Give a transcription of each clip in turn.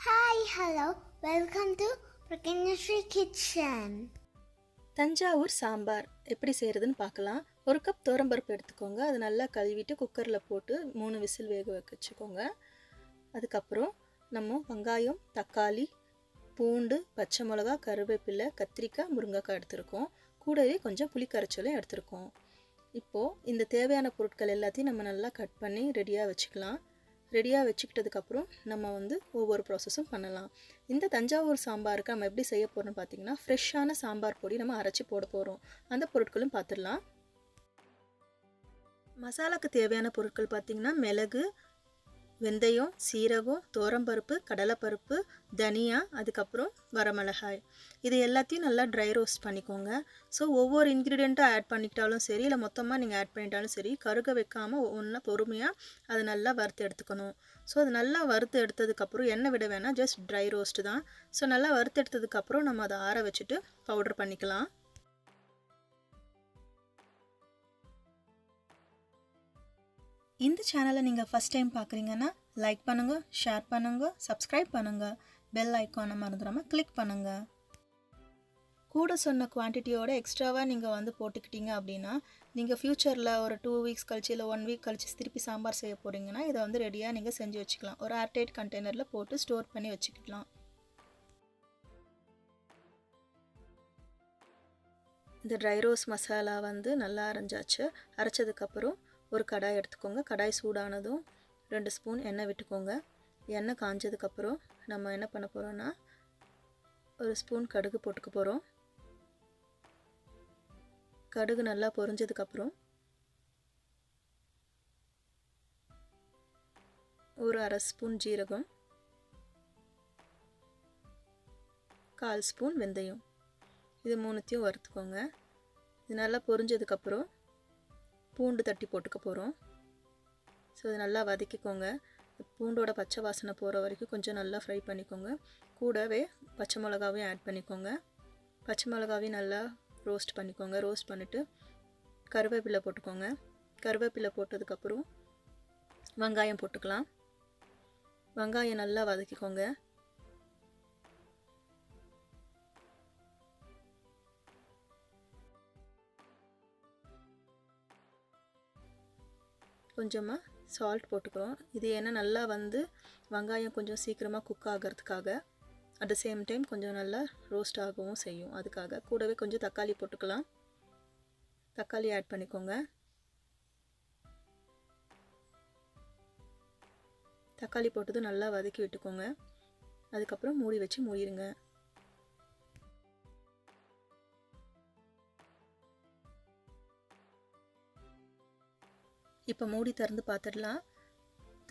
Hi, hello, welcome to Praganya Sree Kitchen. Thanjavur sambar எப்படி செய்கிறதுன்னு பார்க்கலாம். ஒரு கப் துவரம்பருப்பு எடுத்துக்கோங்க. அது நல்லா கழுவிட்டு குக்கரில் போட்டு 3 விசில் வேக வச்சுக்கோங்க. அதுக்கப்புறம் நம்ம வெங்காயம், தக்காளி, பூண்டு, பச்சை மிளகா, கருவேப்பிலை, கத்திரிக்காய், முருங்கைக்காய் எடுத்துருக்கோம். கூடவே கொஞ்சம் புளி கரைச்சலும் எடுத்துருக்கோம். இப்போது இந்த தேவையான பொருட்கள் எல்லாத்தையும் நம்ம நல்லா கட் பண்ணி ரெடியாக வச்சுக்கலாம். ரெடியாக வச்சுக்கிட்டதுக்கப்புறம் நம்ம ஒவ்வொரு ப்ராசஸும் பண்ணலாம். இந்த தஞ்சாவூர் சாம்பாருக்கு நம்ம எப்படி செய்ய போகிறோம்னு பார்த்திங்கன்னா, ஃப்ரெஷ்ஷான சாம்பார் பொடி நம்ம அரைச்சி போட போகிறோம். அந்த பொருட்களும் பார்த்துடலாம். மசாலாக்கு தேவையான பொருட்கள் பார்த்திங்கன்னா, மிளகு, வெந்தயம், சீரகம், துவரம்பருப்பு, கடலைப்பருப்பு, தனியா, அதுக்கப்புறம் வரமிளகாய். இது எல்லாத்தையும் நல்லா ட்ரை ரோஸ்ட் பண்ணிக்கோங்க. ஸோ ஒவ்வொரு இன்க்ரீடியண்ட்டும் ஆட் பண்ணிக்கிட்டாலும் சரி, இல்லை மொத்தமாக நீங்கள் ஆட் பண்ணிட்டாலும் சரி, கருக வைக்காமல் ஒன்றா பொறுமையாக அது நல்லா வறுத்து எடுத்துக்கணும். ஸோ அது நல்லா வறுத்து எடுத்ததுக்கப்புறம் எண்ணெய் விட வேணாம், ஜஸ்ட் ட்ரை ரோஸ்ட்டு தான். ஸோ நல்லா வறுத்து எடுத்ததுக்கப்புறம் நம்ம அதை ஆற வச்சுட்டு பவுடர் பண்ணிக்கலாம். இந்த சேனலை நீங்கள் ஃபஸ்ட் டைம் பார்க்குறீங்கன்னா லைக் பண்ணுங்கள், ஷேர் பண்ணுங்கள், சப்ஸ்கிரைப் பண்ணுங்கள், பெல் ஐக்கானை மறந்துடாமல் கிளிக் பண்ணுங்கள். கூட சொன்ன குவான்டிட்டியோட எக்ஸ்ட்ராவாக நீங்கள் போட்டுக்கிட்டீங்க அப்படின்னா, நீங்கள் ஃப்யூச்சரில் ஒரு 2 வீக்ஸ் கழிச்சு இல்லை 1 வீக் கழிச்சு திருப்பி சாம்பார் செய்ய போகிறீங்கன்னா இதை ரெடியாக நீங்கள் செஞ்சு வச்சுக்கலாம். ஒரு ஏர்டைட் கண்டெய்னரில் போட்டு ஸ்டோர் பண்ணி வச்சுக்கலாம். இந்த ட்ரை ரோஸ் மசாலா நல்லா அரைஞ்சாச்சு. அரைச்சதுக்கப்புறம் ஒரு கடாய் எடுத்துக்கோங்க. கடாய் சூடானதும் 2 ஸ்பூன் எண்ணெய் விட்டுக்கோங்க. எண்ணெய் காஞ்சதுக்கப்புறம் நம்ம என்ன பண்ண போகிறோன்னா, ஒரு ஸ்பூன் கடுகு போட்டுக்க போகிறோம். கடுகு நல்லா பொரிஞ்சதுக்கப்புறம் ஒரு அரை ஸ்பூன் ஜீரகம், 1/4 ஸ்பூன் வெந்தயம், இது 3த்தையும் வறுத்துக்கோங்க. இது நல்லா பொரிஞ்சதுக்கப்புறம் பூண்டு தட்டி போட்டுக்க போகிறோம். ஸோ இது நல்லா வதக்கிக்கோங்க. பூண்டோட பச்சை வாசனை போகிற வரைக்கும் கொஞ்சம் நல்லா ஃப்ரை பண்ணிக்கோங்க. கூடவே பச்சை மிளகாவையும் ஆட் பண்ணிக்கோங்க. பச்சை மிளகாவையும் நல்லா ரோஸ்ட் பண்ணிக்கோங்க. ரோஸ்ட் பண்ணிவிட்டு கருவேப்பிலை போட்டுக்கோங்க. கருவேப்பிலை போட்டதுக்கப்புறம் வெங்காயம் போட்டுக்கலாம். வெங்காயம் நல்லா வதக்கிக்கோங்க. கொஞ்சமாக சால்ட் போட்டுக்கிறோம். இது ஏன்னா நல்லா வெங்காயம் கொஞ்சம் சீக்கிரமாக குக் ஆகிறதுக்காக, அட் த சேம் டைம் கொஞ்சம் நல்லா ரோஸ்ட் ஆகவும் செய்யும். அதுக்காக கூடவே கொஞ்சம் தக்காளி போட்டுக்கலாம். தக்காளி ஆட் பண்ணிக்கோங்க. தக்காளி போட்டது நல்லா வதக்கி விட்டுக்கோங்க. அதுக்கப்புறம் மூடி வச்சு மூடிடுங்க. இப்போ மூடி திறந்து பார்த்துடலாம்.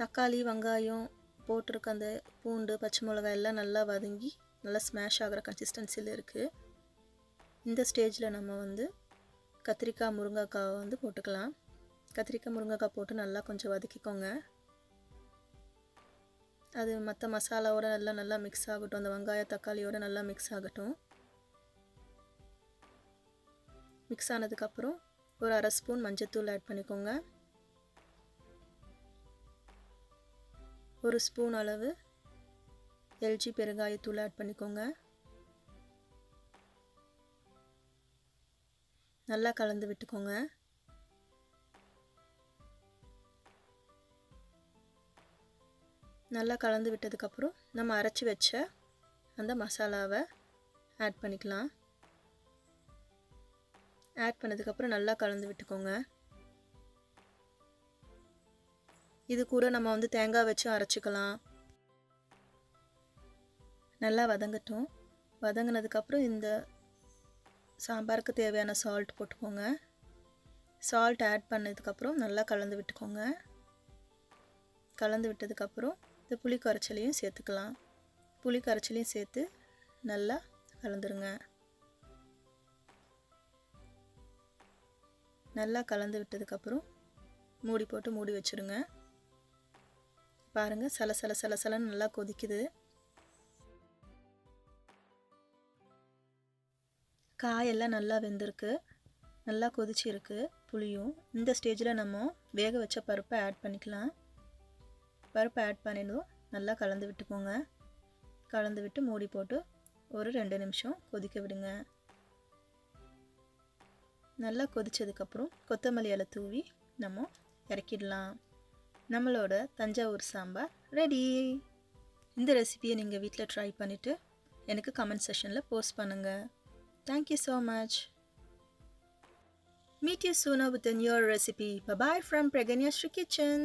தக்காளி, வெங்காயம் போட்டிருக்க அந்த பூண்டு, பச்சை மிளகாய் எல்லாம் நல்லா வதங்கி நல்லா ஸ்மாஷ் ஆகிற கன்சிஸ்டன்சியில் இருக்குது. இந்த ஸ்டேஜில் நம்ம கத்திரிக்காய், முருங்கைக்காய் போட்டுக்கலாம். கத்திரிக்காய், முருங்கைக்காய் போட்டு நல்லா கொஞ்சம் வதக்கிக்கோங்க. அது மற்ற மசாலாவோட நல்லா மிக்ஸ் ஆகட்டும். அந்த வெங்காய தக்காளியோட நல்லா மிக்ஸ் ஆகட்டும். மிக்ஸ் ஆனதுக்கப்புறம் ஒரு அரை ஸ்பூன் மஞ்சத்தூள் ஆட் பண்ணிக்கோங்க. 1 ஸ்பூன் அளவு எல்ஜி பெருங்காயத்தூள் ஆட் பண்ணிக்கோங்க. நல்லா கலந்து விட்டுக்கோங்க. நல்லா கலந்து விட்டதுக்கப்புறம் நம்ம அரைச்சி வச்ச அந்த மசாலாவை ஆட் பண்ணிக்கலாம். ஆட் பண்ணதுக்கப்புறம் நல்லா கலந்து விட்டுக்கோங்க. இது கூட நம்ம தேங்காய் வச்சு அரைச்சிக்கலாம். நல்லா வதங்கட்டும். வதங்கினதுக்கப்புறம் இந்த சாம்பாருக்கு தேவையான சால்ட் போட்டுக்கோங்க. சால்ட் ஆட் பண்ணதுக்கப்புறம் நல்லா கலந்து விட்டுக்கோங்க. கலந்து விட்டதுக்கப்புறம் இந்த புளி கரைச்சலையும் சேர்த்துக்கலாம். புளி கரைச்சலையும் சேர்த்து நல்லா கலந்துருங்க. நல்லா கலந்து விட்டதுக்கப்புறம் மூடி போட்டு மூடி வச்சுருங்க. பாருங்கள், சலசலன்னு நல்லா கொதிக்குது. காயெல்லாம் நல்லா வெந்திருக்கு, நல்லா கொதிச்சிருக்கு புளியும். இந்த ஸ்டேஜில் நம்ம வேக வச்ச பருப்பை ஆட் பண்ணிக்கலாம். பருப்பை ஆட் பண்ணிடும் நல்லா கலந்து விட்டுக்கோங்க. கலந்து விட்டு மூடி போட்டு ஒரு 2 நிமிஷம் கொதிக்க விடுங்க. நல்லா கொதிச்சதுக்கப்புறம் கொத்தமல்லி இலை தூவி நம்ம இறக்கிடலாம். நம்மளோட தஞ்சாவூர் சாம்பார் ரெடி. இந்த ரெசிபியை நீங்கள் வீட்டில் ட்ரை பண்ணிவிட்டு எனக்கு கமெண்ட் செக்ஷனில் போஸ்ட் பண்ணுங்கள். Thank you so much. Meet you soon with a new recipe. Bye bye from Praganya Sree Kitchen.